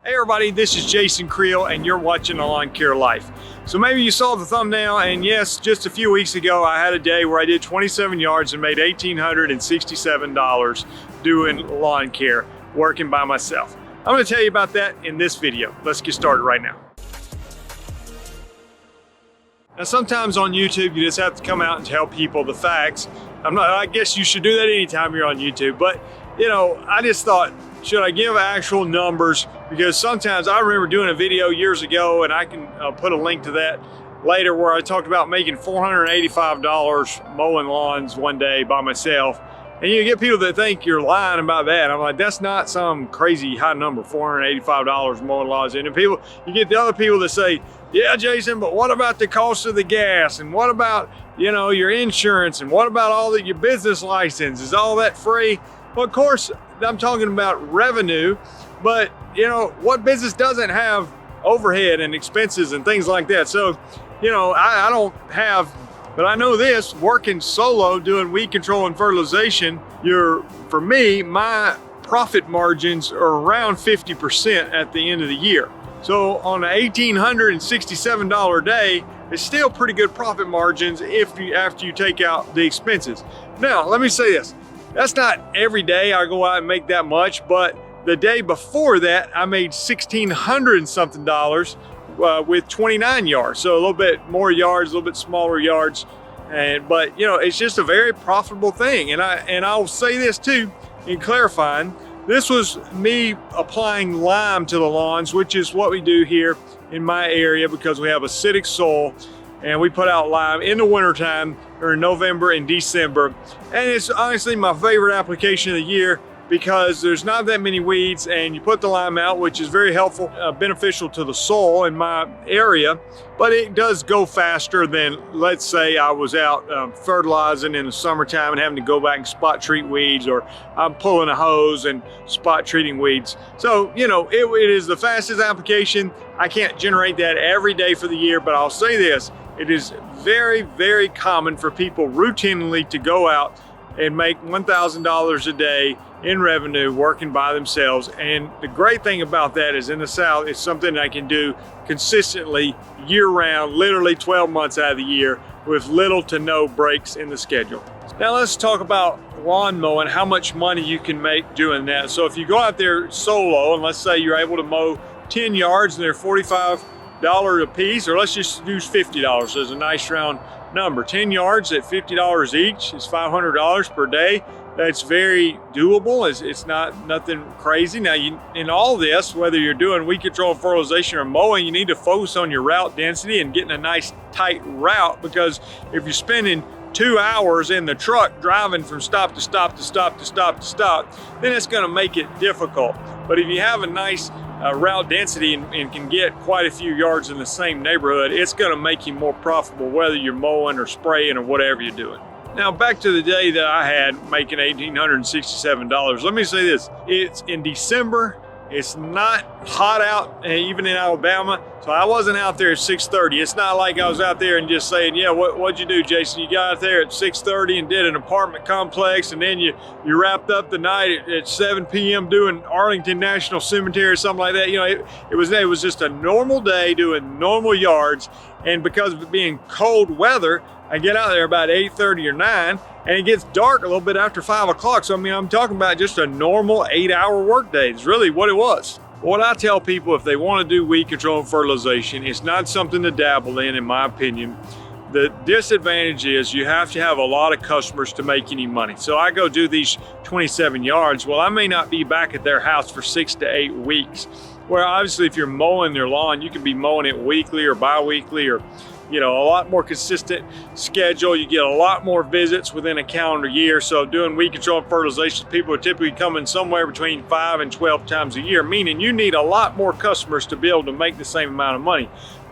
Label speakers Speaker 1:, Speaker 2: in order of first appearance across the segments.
Speaker 1: Hey everybody, this is Jason Creel and you're watching Lawn Care Life. So maybe you saw the thumbnail, and yes, just a few weeks ago I had a day where I did 27 yards and made $1,867 doing lawn care, working by myself. I'm going to tell you about that in this video. Let's get started right now. Now sometimes on YouTube you just have to come out and tell people the facts. I guess you should do that anytime you're on YouTube, but you know, I just thought, should I give actual numbers? Because sometimes I remember doing a video years ago, and I can put a link to that later, where I talked about making $485 mowing lawns one day by myself. And you get people that think you're lying about that. I'm like, that's not some crazy high number, $485 mowing lawns. And then you get the other people that say, yeah, Jason, but what about the cost of the gas? And what about, you know, your insurance? And what about all your business license? Is all that free? Well, of course, I'm talking about revenue, but you know, what business doesn't have overhead and expenses and things like that? So, you know, I don't have, but I know this, working solo, doing weed control and fertilization, for me, my profit margins are around 50% at the end of the year. So on an $1,867 day, it's still pretty good profit margins after you take out the expenses. Now, let me say this. That's not every day I go out and make that much, but the day before that, I made $1,600 and something with 29 yards. So a little bit more yards, a little bit smaller yards. But you know, it's just a very profitable thing. And I'll say this too, in clarifying, this was me applying lime to the lawns, which is what we do here in my area because we have acidic soil. And we put out lime in the wintertime, or in November and December. And it's honestly my favorite application of the year because there's not that many weeds, and you put the lime out, which is very helpful, beneficial to the soil in my area, but it does go faster than, let's say I was out fertilizing in the summertime and having to go back and spot treat weeds, or I'm pulling a hose and spot treating weeds. So, you know, it is the fastest application. I can't generate that every day for the year, but I'll say this, it is very, very common for people routinely to go out and make $1,000 a day in revenue working by themselves. And the great thing about that is in the South, it's something I can do consistently year round, literally 12 months out of the year with little to no breaks in the schedule. Now let's talk about lawn mowing, how much money you can make doing that. So if you go out there solo, and let's say you're able to mow 10 yards and they're $45 a piece, or let's just use $50 as a nice round number. 10 yards at $50 each is $500 per day. That's very doable. It's not nothing crazy. Now, in all this, whether you're doing weed control, fertilization, or mowing, you need to focus on your route density and getting a nice tight route, because if you're spending 2 hours in the truck driving from stop to stop to stop to stop to stop, then it's going to make it difficult. But if you have a nice route density and can get quite a few yards in the same neighborhood, it's going to make you more profitable whether you're mowing or spraying or whatever you're doing. Now back to the day that I had making $1,867. Let me say this, it's in December, it's not hot out, even in Alabama, so I wasn't out there at 6:30. It's not like I was out there and just saying, yeah, what'd you do, Jason? You got out there at 6:30 and did an apartment complex, and then you wrapped up the night at 7 p.m. doing Arlington National Cemetery or something like that. You know, it was just a normal day doing normal yards, and because of it being cold weather, I get out there about 8:30 or 9, and it gets dark a little bit after 5 o'clock. So I mean, I'm talking about just a normal 8-hour work day. It's really what it was. What I tell people, if they want to do weed control and fertilization, it's not something to dabble in my opinion. The disadvantage is you have to have a lot of customers to make any money. So I go do these 27 yards. Well, I may not be back at their house for 6 to 8 weeks. Where obviously if you're mowing their lawn, you can be mowing it weekly or bi-weekly, or you know, a lot more consistent schedule. You get a lot more visits within a calendar year. So doing weed control and fertilization, people are typically coming somewhere between 5 and 12 times a year, meaning you need a lot more customers to be able to make the same amount of money.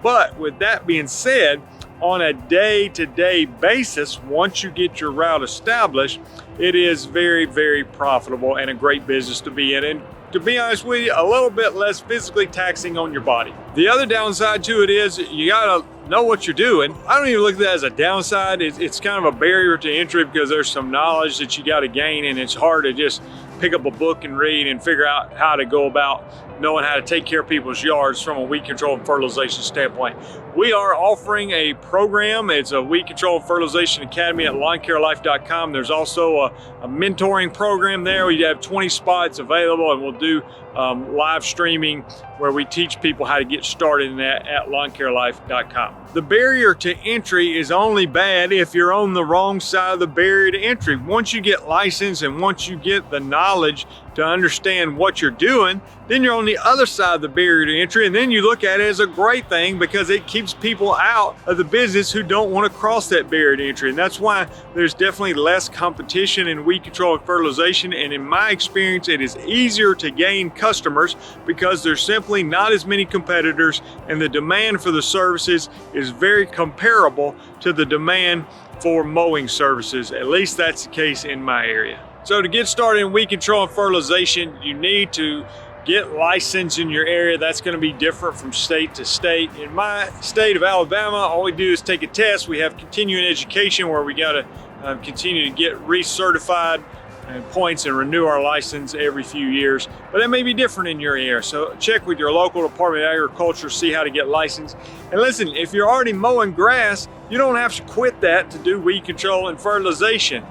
Speaker 1: But with that being said, on a day-to-day basis, once you get your route established, it is very, very profitable and a great business to be in. And to be honest with you, a little bit less physically taxing on your body. The other downside to it is you gotta know what you're doing. I don't even look at that as a downside. It's kind of a barrier to entry because there's some knowledge that you gotta gain, and it's hard to just pick up a book and read and figure out how to go about knowing how to take care of people's yards from a weed control and fertilization standpoint. We are offering a program. It's a Weed Control and Fertilization Academy at lawncarelife.com. There's also a mentoring program there. We have 20 spots available, and we'll do live streaming where we teach people how to get started in that at lawncarelife.com. The barrier to entry is only bad if you're on the wrong side of the barrier to entry. Once you get licensed and once you get the knowledge to understand what you're doing, then you're on the other side of the barrier to entry, and then you look at it as a great thing because it keeps people out of the business who don't want to cross that barrier to entry. And that's why there's definitely less competition in weed control and fertilization. And in my experience, it is easier to gain customers because there's simply not as many competitors, and the demand for the services is very comparable to the demand for mowing services. At least that's the case in my area. So to get started in weed control and fertilization, you need to get licensed in your area. That's going to be different from state to state. In my state of Alabama, all we do is take a test. We have continuing education where we got to continue to get recertified and points and renew our license every few years. But that may be different in your area. So check with your local Department of Agriculture, see how to get licensed. And listen, if you're already mowing grass, you don't have to quit that to do weed control and fertilization.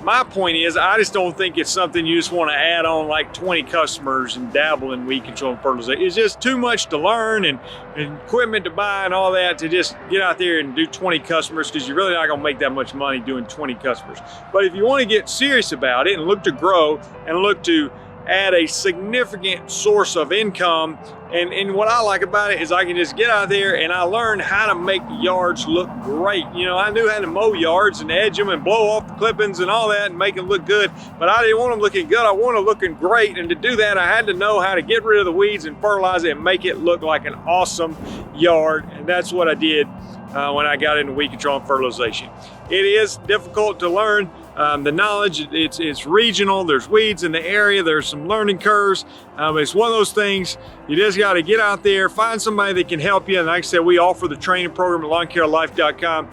Speaker 1: My point is, I just don't think it's something you just want to add on like 20 customers and dabble in weed control and fertilization. It's just too much to learn and equipment to buy and all that to just get out there and do 20 customers, because you're really not going to make that much money doing 20 customers. But if you want to get serious about it and look to grow and look to add a significant source of income, and what I like about it is I can just get out there and I learned how to make yards look great. You know, I knew how to mow yards and edge them and blow off the clippings and all that and make them look good, but I didn't want them looking good. I wanted them looking great, and to do that I had to know how to get rid of the weeds and fertilize it and make it look like an awesome yard, and that's what I did when I got into weed control and fertilization. It is difficult to learn. The knowledge, it's regional. There's weeds in the area. There's some learning curves. It's one of those things, you just got to get out there, find somebody that can help you. And like I said, we offer the training program at lawncarelife.com.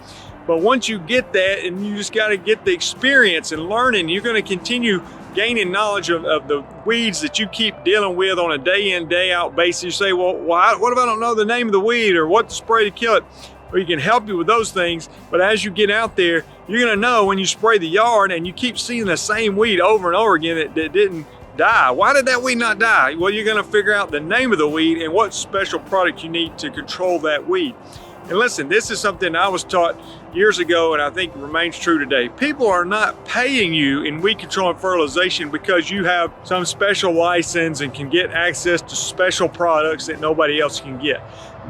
Speaker 1: But once you get that, and you just got to get the experience and learning, you're going to continue gaining knowledge of the weeds that you keep dealing with on a day in, day out basis. You say, well, what if I don't know the name of the weed or what to spray to kill it? Well, you can help you with those things, but as you get out there, you're gonna know when you spray the yard and you keep seeing the same weed over and over again that didn't die. Why did that weed not die? Well, you're gonna figure out the name of the weed and what special product you need to control that weed. And listen, this is something I was taught years ago, and I think remains true today. People are not paying you in weed control and fertilization because you have some special license and can get access to special products that nobody else can get.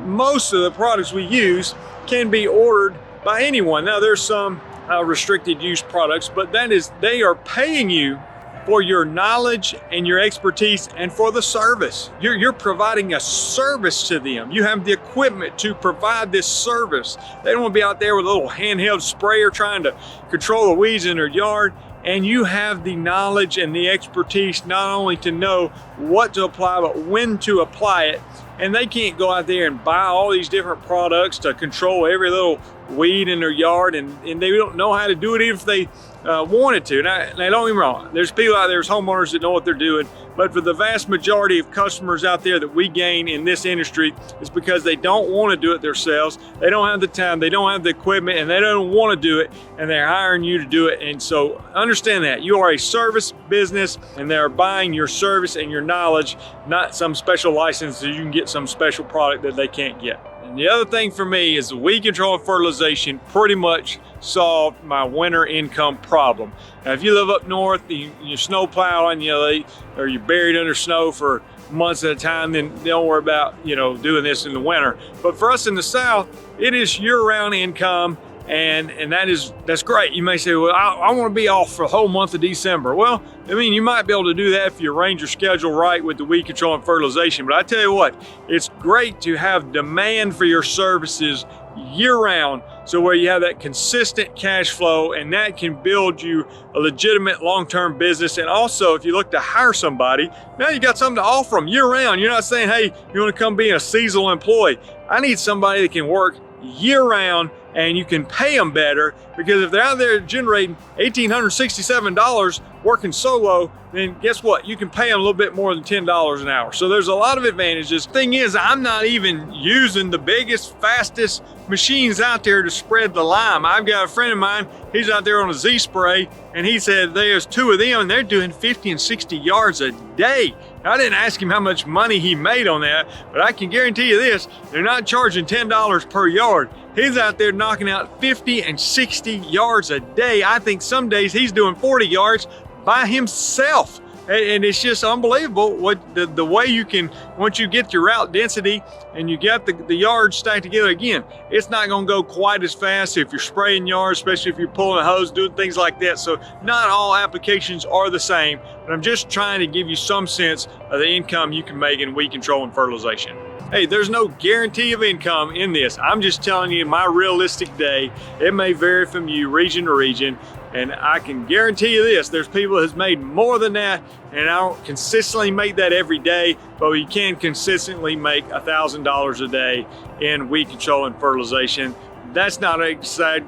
Speaker 1: Most of the products we use can be ordered by anyone. Now there's some restricted use products, but that is, they are paying you for your knowledge and your expertise and for the service. You're providing a service to them. You have the equipment to provide this service. They don't want to be out there with a little handheld sprayer trying to control the weeds in their yard. And you have the knowledge and the expertise not only to know what to apply, but when to apply it. And they can't go out there and buy all these different products to control every little weed in their yard, and they don't know how to do it even if they wanted to. Now don't get me wrong, there's people out there, there's homeowners that know what they're doing, but for the vast majority of customers out there that we gain in this industry, it's because they don't want to do it themselves. They don't have the time, they don't have the equipment, and they don't want to do it, and they're hiring you to do it. And so understand that you are a service business, and they're buying your service and your knowledge, not some special license so you can get some special product that they can't get. And the other thing for me is the weed control and fertilization pretty much solved my winter income problem. Now, if you live up north, you're snow plowing, or you're buried under snow for months at a time, then don't worry about, doing this in the winter. But for us in the South, it is year-round income. And that's great. You may say, well, I want to be off for the whole month of December. Well, you might be able to do that if you arrange your schedule right with the weed control and fertilization. But I tell you what, it's great to have demand for your services year-round, so where you have that consistent cash flow, and that can build you a legitimate long-term business. And also, if you look to hire somebody, now you got something to offer them year-round. You're not saying, hey, you want to come be a seasonal employee. I need somebody that can work year-round, and you can pay them better, because if they're out there generating $1,867 working solo, then guess what? You can pay them a little bit more than $10 an hour. So there's a lot of advantages. Thing is, I'm not even using the biggest, fastest machines out there to spread the lime. I've got a friend of mine, he's out there on a Z-spray, and he said there's 2 of them and they're doing 50 and 60 yards a day. I didn't ask him how much money he made on that, but I can guarantee you this, they're not charging $10 per yard. He's out there knocking out 50 and 60 yards a day. I think some days he's doing 40 yards by himself. And it's just unbelievable what the way you can, once you get your route density and you get the yards stacked together again, it's not gonna go quite as fast if you're spraying yards, especially if you're pulling a hose, doing things like that. So not all applications are the same, but I'm just trying to give you some sense of the income you can make in weed control and fertilization. Hey, there's no guarantee of income in this. I'm just telling you my realistic day. It may vary from you region to region, and I can guarantee you this, there's people who's made more than that, and I don't consistently make that every day, but you can consistently make $1,000 a day in weed control and fertilization. That's not an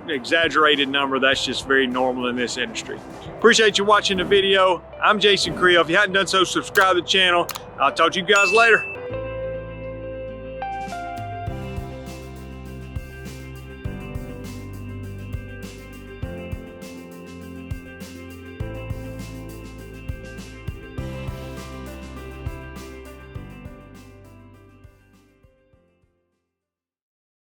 Speaker 1: exaggerated number, that's just very normal in this industry. Appreciate you watching the video. I'm Jason Creel. If you hadn't done so, subscribe to the channel. I'll talk to you guys later.